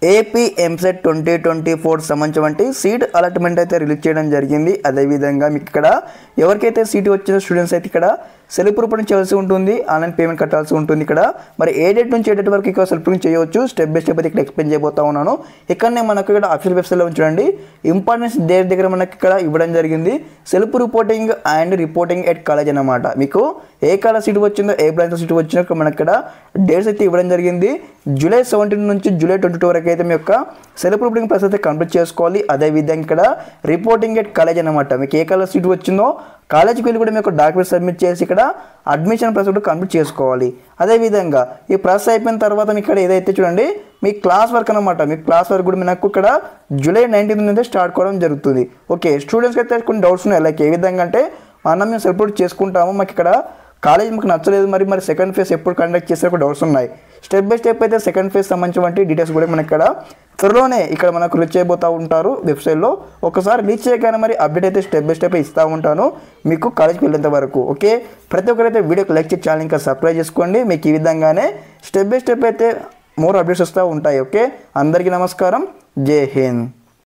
AP EAMCET 2024 సంబంధించి seat allotment అయితే release చేయడం జరిగింది. అదేవిధంగా మీకు ఇక్కడ ఎవరికైతే సీట్ వచ్చిన స్టూడెంట్స్ అయితే ఇక్కడ సెల్ఫ్ ప్రూఫింగ్ చేయాల్సి ఉంటుంది, ఆన్లైన్ పేమెంట్ కట్టాల్సి ఉంటుంది. ఇక్కడ మరి ఏ డేట్ నుంచి ఏ డేట్ వరకు ఇక్కడ సెల్ఫ్ ప్రూఫింగ్ చేయవచ్చు, స్టెప్ బై స్టెప్ అయితే ఇక్కడ ఎక్స్ప్లెయిన్ చేయబోతా ఉన్నాను. ఇక్కడనే మనకు ఇక్కడ అఫీషియల్ వెబ్సైట్లో చూడండి ఇంపార్టెన్స్ డేట్ దగ్గర మనకి ఇక్కడ ఇవ్వడం జరిగింది. Self reporting and reporting at college అన్నమాట. మీకు ఏ కాలేజ్ సీట్ వచ్చిందో, ఏ బ్రాంచ్ సీట్ వచ్చిందో మనకి ఇక్కడ డేట్స్ అయితే ఇవ్వడం జరిగింది. జూలై 17 నుంచి జూలై 22 వరకు అయితే మీ యొక్క సెల్ఫ్ ప్రూఫింగ్ ప్రాసెస్ అయితే కంప్లీట్ చేసుకోవాలి. అదేవిధంగా ఇక్కడ రిపోర్టింగ్ ఎట్ కాలేజ్ అనమాట. మీకు ఏ కాలేజ్ సీట్ వచ్చిందో కాలేజ్కి వెళ్ళి కూడా మీకు డాక్యుమెంట్ సబ్మిట్ చేసి ఇక్కడ అడ్మిషన్ ప్రాసెస్ కూడా కంప్లీట్ చేసుకోవాలి. అదేవిధంగా ఈ ప్రాసెస్ అయిపోయిన తర్వాత మీకు ఇక్కడ ఏదైతే చూడండి మీ క్లాస్ వర్క్ అనమాట. మీ క్లాస్ వర్క్ కూడా నాకు ఇక్కడ జూలై 19 నుంచి స్టార్ట్ కావడం జరుగుతుంది. ఓకే, స్టూడెంట్స్కి అయితే కొన్ని డౌట్స్ ఉన్నాయి. లైక్ ఏ విధంగా అంటే మేము సెల్ఫ్ ప్రూఫ్ చేసుకుంటాము, మాకు ఇక్కడ కాలేజ్ మాకు నచ్చలేదు, మరి సెకండ్ ఫేజ్ ఎప్పుడు కండక్ట్ చేసే డౌట్స్ ఉన్నాయి. స్టెప్ బై స్టెప్ అయితే సెకండ్ ఫేజ్ సంబంధించిన డీటెయిల్స్ కూడా మనకి ఇక్కడ త్వరలోనే ఇక్కడ మనకు రీచ్ అయిపోతూ ఉంటారు వెబ్సైట్లో. ఒకసారి రీచ్ చేయగానే మరి అప్డేట్ అయితే స్టెప్ బై స్టెప్ ఇస్తూ ఉంటాను మీకు కాలేజ్కి వెళ్ళేంత వరకు. ఓకే, ప్రతి ఒక్కరైతే వీడియోకి లైక్ చేసి ఛానల్ ఇంకా సబ్స్క్రైబ్ చేసుకోండి. మీకు ఈ విధంగానే స్టెప్ బై స్టెప్ అయితే మోర్ అప్డేట్స్ వస్తూ ఉంటాయి. ఓకే, అందరికీ నమస్కారం, జై హింద్.